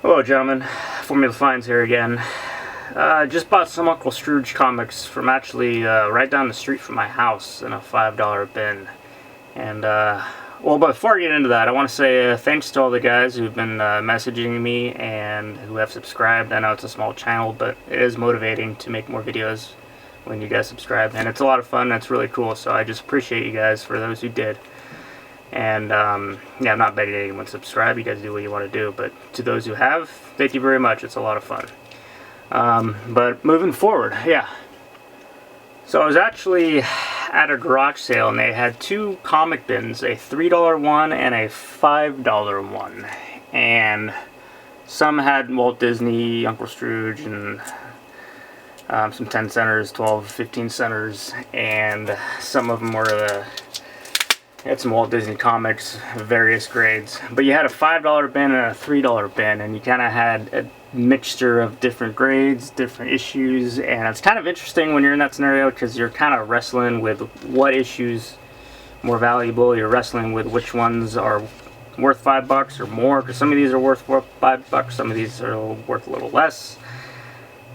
Hello gentlemen, Formula Finds here again. Just bought some Uncle Scrooge comics from actually right down the street from my house in a $5 bin. And well, before I get into that, I want to say thanks to all the guys who've been messaging me and who have subscribed. I know it's a small channel, but it is motivating to make more videos when you guys subscribe. And it's a lot of fun, and it's really cool, so I just appreciate you guys for those who did. And yeah, I'm not begging anyone to subscribe. You guys do what you want to do, but to those who have, thank you very much. It's a lot of fun. But moving forward, yeah. So I was actually at a garage sale, and they had two comic bins, a $3 one and a $5 one. And some had Walt Disney, Uncle Scrooge, and some 10 centers, 12, 15 centers, and some of them were had some Walt Disney comics, various grades. But you had a $5 bin and a $3 bin, and you kind of had a mixture of different grades, different issues, and it's kind of interesting when you're in that scenario because you're kind of wrestling with what issues more valuable. You're wrestling with which ones are worth $5 or more, because some of these are worth $5, some of these are worth a little less.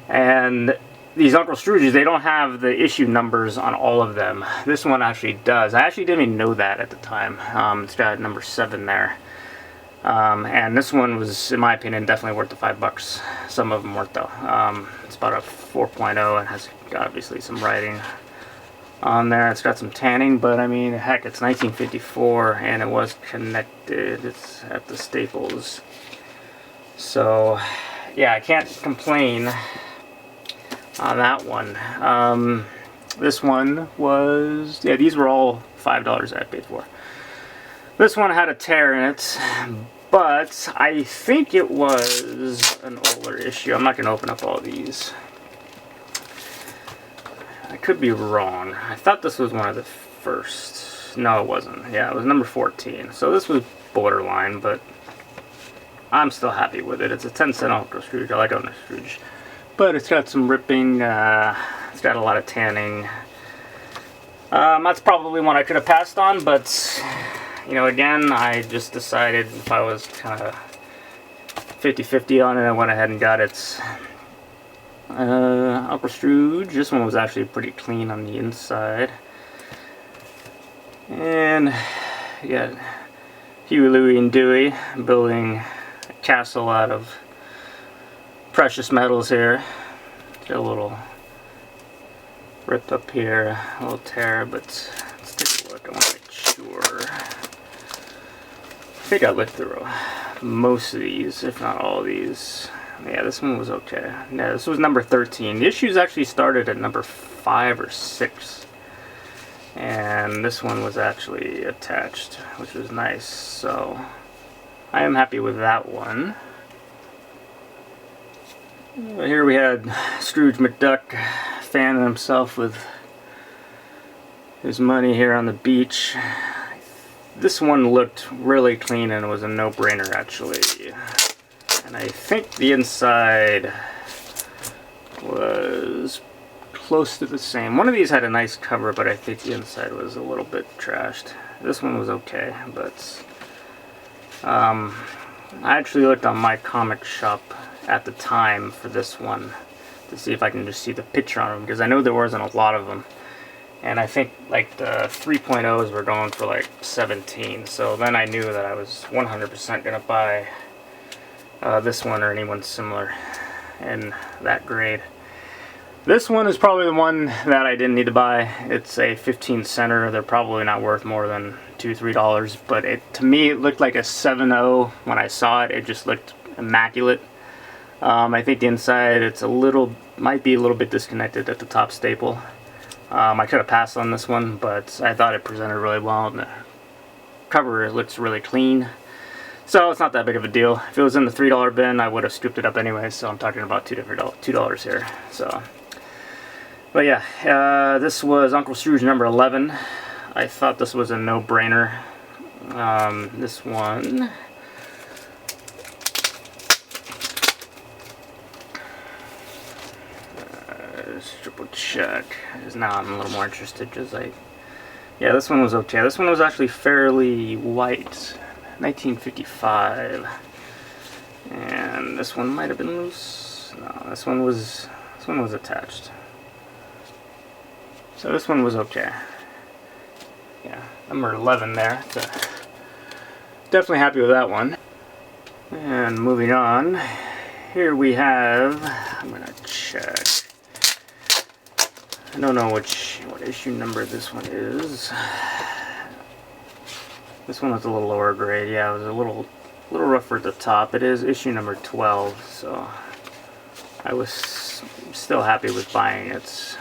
And these Uncle Scrooges, they don't have the issue numbers on all of them. This one actually does. I actually didn't even know that at the time. It's got number 7 there. And this one was, in my opinion, definitely worth the $5. Some of them weren't though. It's about a 4.0 and has obviously some writing on there. It's got some tanning, but I mean, heck, it's 1954 and it was connected. It's at the Staples. So, yeah, I can't complain on that one. This one was, yeah, these were all $5 I paid for. This one had a tear in it, but I think it was an older issue. I'm not going to open up all these. I could be wrong. I thought this was one of the first. No, it wasn't. Yeah, it was number 14. So this was borderline, but I'm still happy with it. It's a 10-cent Uncle Scrooge. I like Uncle Scrooge. But it's got some ripping, it's got a lot of tanning. That's probably one I could have passed on, but, you know, again, I just decided if I was kind of 50-50 on it, I went ahead and got it. Uncle Scrooge, this one was actually pretty clean on the inside. And, you got Huey, Louie, and Dewey building a castle out of precious metals here. Got a little rip up here, a little tear, but let's take a look. I want to make sure. I think I looked through most of these, if not all of these. Yeah, this one was okay. Yeah, this was number 13. The issues actually started at number 5 or 6. And this one was actually attached, which was nice. So I am happy with that one. Here we had Scrooge McDuck fanning himself with his money here on the beach. This one looked really clean and it was a no-brainer actually. And I think the inside was close to the same. One of these had a nice cover, but I think the inside was a little bit trashed. This one was okay, but I actually looked on my comic shop at the time for this one to see if I can just see the picture on them, because I know there wasn't a lot of them, and I think like the 3.0s were going for like 17, so then I knew that I was 100% gonna buy this one or anyone similar in that grade. This one is probably the one that I didn't need to buy. It's a 15 center. They're probably not worth more than $2-3, but to me it looked like a 7.0 when I saw it. It just looked immaculate. I think the inside might be a little bit disconnected at the top staple. I could have passed on this one, but I thought it presented really well, and the cover looks really clean. So it's not that big of a deal. If it was in the $3 bin, I would have scooped it up anyway, so I'm talking about $2 here. So, but yeah, this was Uncle Scrooge number 11. I thought this was a no-brainer. This one, triple check, because now I'm a little more interested, because yeah, this one was okay. This one was actually fairly white, 1955. And this one might have been loose. No, this one was attached. So this one was okay. Yeah, number 11 there. So definitely happy with that one. And moving on, here we have, I'm gonna check. I don't know what issue number this one is. This one was a little lower grade. Yeah, it was a little rougher at the top. It is issue number 12, so I was still happy with buying it.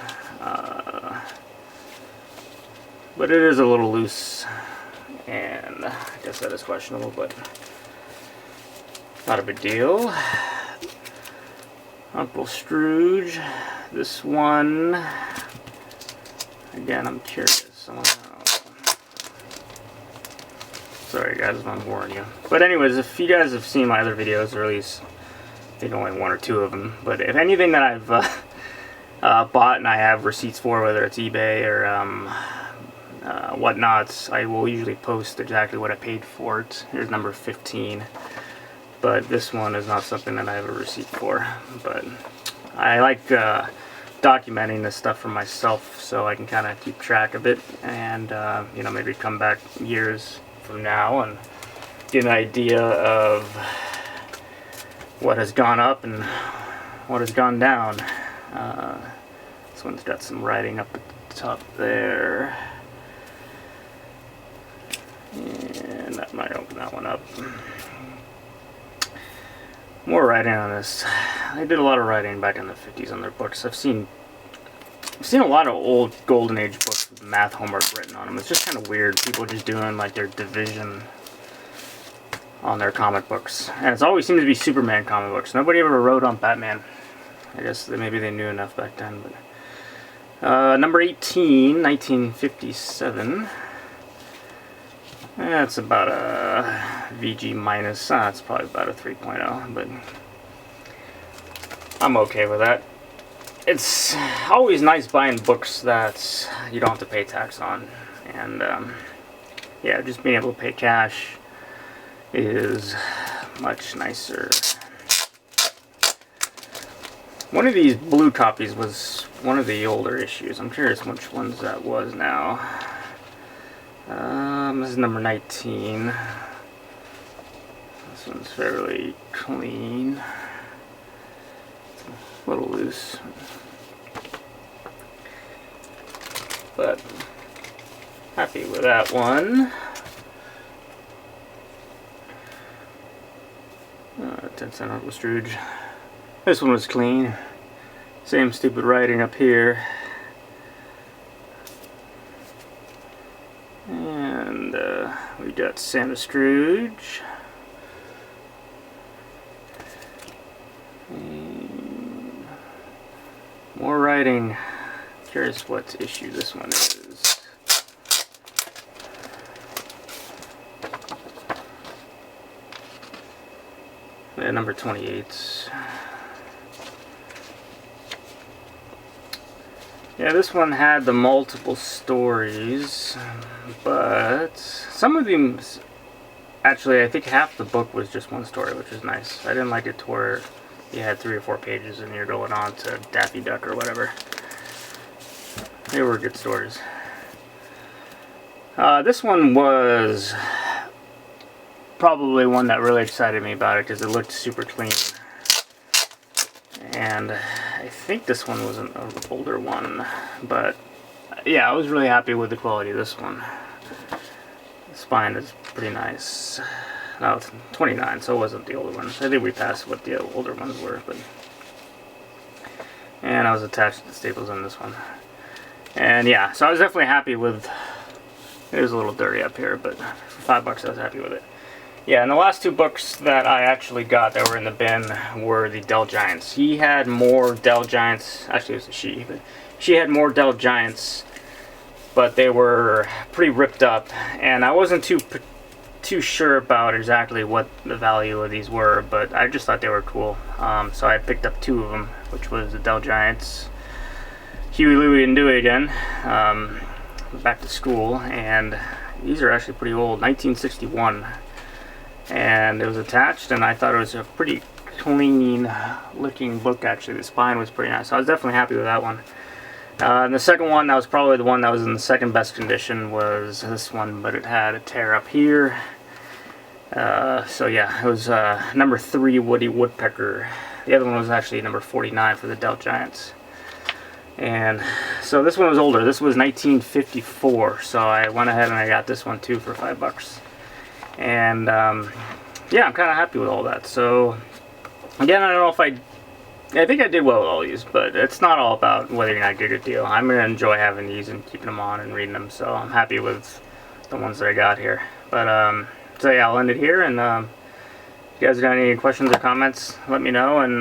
But it is a little loose, and I guess that is questionable, but not a big deal. Uncle Scrooge. This one, again, I'm curious. Sorry guys if I'm boring you. But anyways, if you guys have seen my other videos, or at least I think only one or two of them, but if anything that I've bought and I have receipts for, whether it's eBay or whatnots, I will usually post exactly what I paid for it. Here's number 15. But this one is not something that I have a receipt for. But I like documenting this stuff for myself so I can kind of keep track of it, and you know, maybe come back years from now and get an idea of what has gone up and what has gone down. This one's got some writing up at the top there, and that might open that one up. More writing on this. They did a lot of writing back in the 50s on their books. I've seen a lot of old Golden Age books with math homework written on them. It's just kind of weird. People just doing like their division on their comic books. And it's always seems to be Superman comic books. Nobody ever wrote on Batman. I guess maybe they knew enough back then. But number 18, 1957. That's about a VG minus. It's probably about a 3.0, but I'm okay with that. It's always nice buying books that you don't have to pay tax on, and yeah, just being able to pay cash is much nicer. One of these blue copies was one of the older issues. I'm curious which ones that was now. This is number 19. This one's fairly clean. A little loose, but happy with that one. 10-cent Uncle Scrooge. This one was clean. Same stupid writing up here. And we got Santa Scrooge. And more writing. Curious what issue this one is. Yeah, number 28. Yeah, this one had the multiple stories, but some of them, actually, I think half the book was just one story, which is nice. I didn't like it to where you had 3 or 4 pages and you're going on to Daffy Duck or whatever. They were good stories. This one was probably one that really excited me about it because it looked super clean. And I think this one was an older one, but yeah, I was really happy with the quality of this one. The spine is pretty nice. No, it's 29, so it wasn't the older ones. I think we passed what the older ones were, but. And I was attached to the staples in this one. And yeah, so I was definitely happy with. It was a little dirty up here, but for $5 I was happy with it. Yeah, and the last 2 books that I actually got that were in the bin were the Dell Giants. He had more Dell Giants, actually it was a she, but she had more Dell Giants, but they were pretty ripped up, and I wasn't too sure about exactly what the value of these were, but I just thought they were cool. So I picked up 2 of them, which was the Dell Giants, Huey, Louie, and Dewey again, back to school, and these are actually pretty old, 1961. and it was attached, and I thought it was a pretty clean looking book. Actually, the spine was pretty nice, so I was definitely happy with that one. And the second one, that was probably the one that was in the second best condition, was this one, but it had a tear up here. So yeah, it was number 3 Woody Woodpecker. The other one was actually number 49 for the Delt Giants. And so this one was older. This was 1954, so I went ahead and I got this one too for $5. And yeah, I'm kind of happy with all that. So again, I don't know if I think I did well with all these, but it's not all about whether or not I did a good deal. I'm going to enjoy having these and keeping them on and reading them, so I'm happy with the ones that I got here. But so yeah, I'll end it here, and if you guys got any questions or comments, let me know, and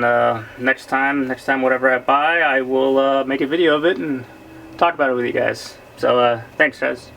next time whatever I buy, I will make a video of it and talk about it with you guys. So thanks guys.